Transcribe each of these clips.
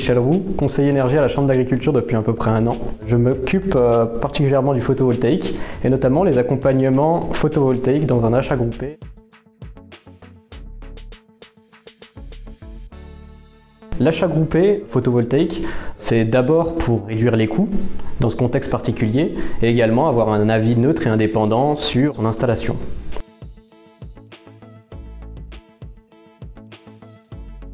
Michel Roux, conseiller énergie à la Chambre d'agriculture depuis à peu près 1 an. Je m'occupe particulièrement du photovoltaïque et notamment les accompagnements photovoltaïques dans un achat groupé. L'achat groupé photovoltaïque, c'est d'abord pour réduire les coûts dans ce contexte particulier et également avoir un avis neutre et indépendant sur son installation.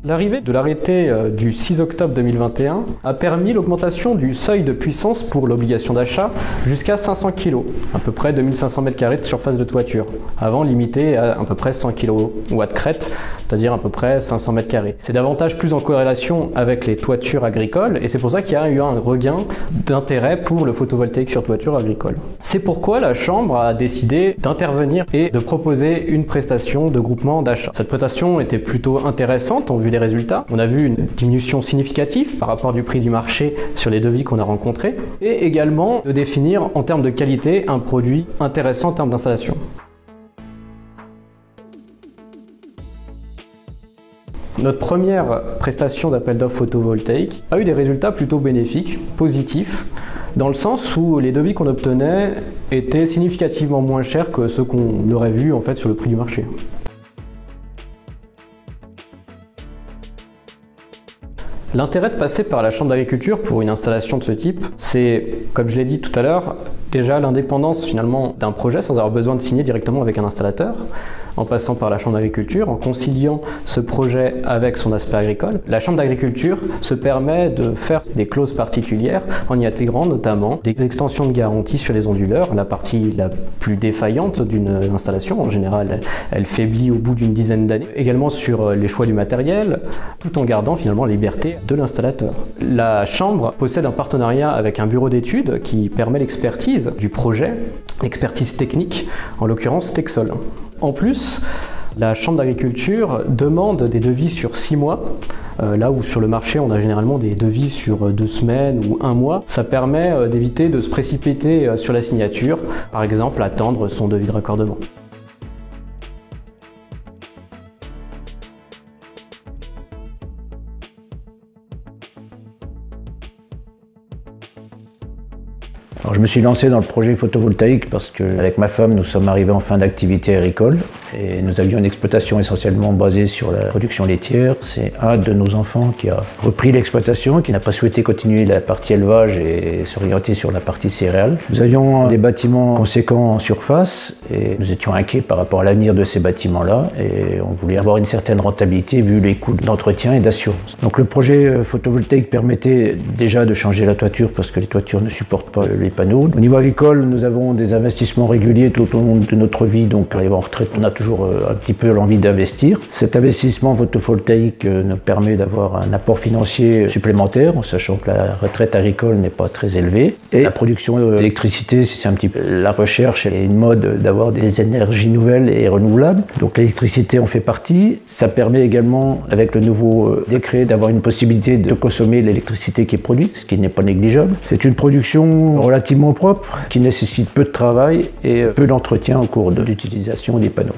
L'arrivée de l'arrêté du 6 octobre 2021 a permis l'augmentation du seuil de puissance pour l'obligation d'achat jusqu'à 500 kg, à peu près 2500 m² de surface de toiture, avant limité à peu près 100 kW crête, c'est-à-dire à peu près 500 m². C'est davantage plus en corrélation avec les toitures agricoles et c'est pour ça qu'il y a eu un regain d'intérêt pour le photovoltaïque sur toiture agricole. C'est pourquoi la Chambre a décidé d'intervenir et de proposer une prestation de groupement d'achat. Cette prestation était plutôt intéressante en vue des résultats. On a vu une diminution significative par rapport du prix du marché sur les devis qu'on a rencontrés et également de définir en termes de qualité un produit intéressant en termes d'installation. Notre première prestation d'appel d'offres photovoltaïque a eu des résultats plutôt bénéfiques, positifs, dans le sens où les devis qu'on obtenait étaient significativement moins chers que ceux qu'on aurait vus en fait sur le prix du marché. L'intérêt de passer par la Chambre d'agriculture pour une installation de ce type, c'est, comme je l'ai dit tout à l'heure, déjà l'indépendance finalement d'un projet sans avoir besoin de signer directement avec un installateur, en passant par la Chambre d'agriculture, en conciliant ce projet avec son aspect agricole. La Chambre d'agriculture se permet de faire des clauses particulières en y intégrant notamment des extensions de garantie sur les onduleurs, la partie la plus défaillante d'une installation. En général, elle faiblit au bout d'une dizaine d'années. Également sur les choix du matériel, tout en gardant finalement la liberté de l'installateur. La Chambre possède un partenariat avec un bureau d'études qui permet l'expertise du projet, l'expertise technique, en l'occurrence Texol. En plus, la Chambre d'agriculture demande des devis sur 6 mois, là où sur le marché on a généralement des devis sur 2 semaines ou 1 mois. Ça permet d'éviter de se précipiter sur la signature, par exemple attendre son devis de raccordement. Alors, je me suis lancé dans le projet photovoltaïque parce qu'avec ma femme, nous sommes arrivés en fin d'activité agricole et nous avions une exploitation essentiellement basée sur la production laitière. C'est un de nos enfants qui a repris l'exploitation, qui n'a pas souhaité continuer la partie élevage et s'orienter sur la partie céréales. Nous avions des bâtiments conséquents en surface et nous étions inquiets par rapport à l'avenir de ces bâtiments-là et on voulait avoir une certaine rentabilité vu les coûts d'entretien et d'assurance. Donc le projet photovoltaïque permettait déjà de changer la toiture parce que les toitures ne supportent pas les panneaux. Au niveau agricole, nous avons des investissements réguliers tout au long de notre vie, donc arrivant en retraite, on a toujours un petit peu l'envie d'investir. Cet investissement photovoltaïque nous permet d'avoir un apport financier supplémentaire, en sachant que la retraite agricole n'est pas très élevée. Et la production d'électricité, c'est un petit peu la recherche et une mode d'avoir des énergies nouvelles et renouvelables. Donc l'électricité en fait partie. Ça permet également, avec le nouveau décret, d'avoir une possibilité de consommer l'électricité qui est produite, ce qui n'est pas négligeable. C'est une production relativement propre, qui nécessite peu de travail et peu d'entretien au cours de l'utilisation des panneaux.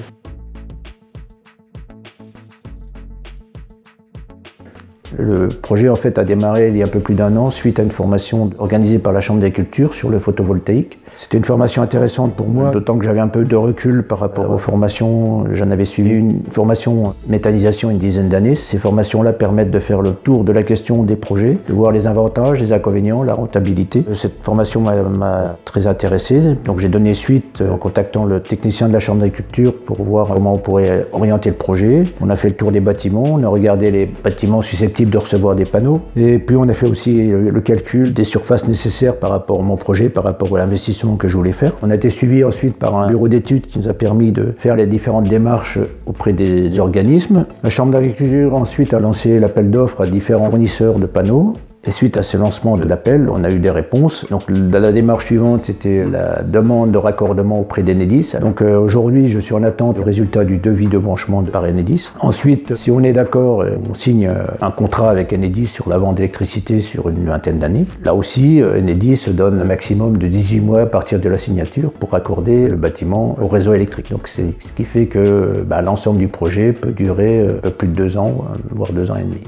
Le projet en fait a démarré il y a un peu plus d'1 an suite à une formation organisée par la Chambre d'agriculture sur le photovoltaïque. C'était une formation intéressante pour moi, d'autant que j'avais un peu de recul par rapport aux formations. J'en avais suivi une formation méthanisation une dizaine d'années. Ces formations-là permettent de faire le tour de la question des projets, de voir les avantages, les inconvénients, la rentabilité. Cette formation m'a très intéressé, donc j'ai donné suite en contactant le technicien de la Chambre d'agriculture pour voir comment on pourrait orienter le projet. On a fait le tour des bâtiments, on a regardé les bâtiments susceptibles de recevoir des panneaux et puis on a fait aussi le calcul des surfaces nécessaires par rapport à mon projet, par rapport à l'investissement que je voulais faire. On a été suivi ensuite par un bureau d'études qui nous a permis de faire les différentes démarches auprès des organismes. La Chambre d'agriculture ensuite a lancé l'appel d'offres à différents fournisseurs de panneaux. Et suite à ce lancement de l'appel, on a eu des réponses. Donc la démarche suivante, c'était la demande de raccordement auprès d'Enedis. Donc aujourd'hui, je suis en attente du résultat du devis de branchement par Enedis. Ensuite, si on est d'accord, on signe un contrat avec Enedis sur la vente d'électricité sur une vingtaine d'années. Là aussi, Enedis donne un maximum de 18 mois à partir de la signature pour raccorder le bâtiment au réseau électrique. Donc c'est ce qui fait que l'ensemble du projet peut durer plus de 2 ans, voire 2 ans et demi.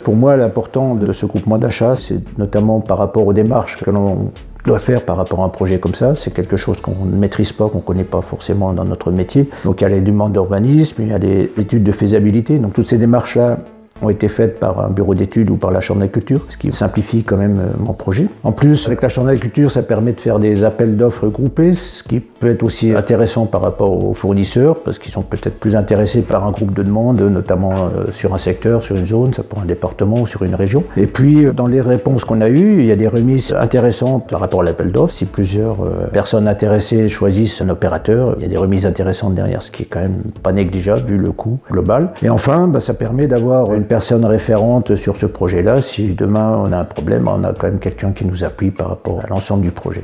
Pour moi, l'important de ce groupement d'achat, c'est notamment par rapport aux démarches que l'on doit faire par rapport à un projet comme ça. C'est quelque chose qu'on ne maîtrise pas, qu'on ne connaît pas forcément dans notre métier. Donc il y a les demandes d'urbanisme, il y a des études de faisabilité. Donc toutes ces démarches-là ont été faites par un bureau d'études ou par la Chambre d'agriculture, ce qui simplifie quand même mon projet. En plus, avec la Chambre d'agriculture, ça permet de faire des appels d'offres groupés, ce qui peut être aussi intéressant par rapport aux fournisseurs, parce qu'ils sont peut-être plus intéressés par un groupe de demandes, notamment sur un secteur, sur une zone, ça pour un département ou sur une région. Et puis, dans les réponses qu'on a eues, il y a des remises intéressantes par rapport à l'appel d'offres. Si plusieurs personnes intéressées choisissent un opérateur, il y a des remises intéressantes derrière, ce qui est quand même pas négligeable vu le coût global. Et enfin, ça permet d'avoir une personne référente sur ce projet-là. Si demain on a un problème, on a quand même quelqu'un qui nous appuie par rapport à l'ensemble du projet.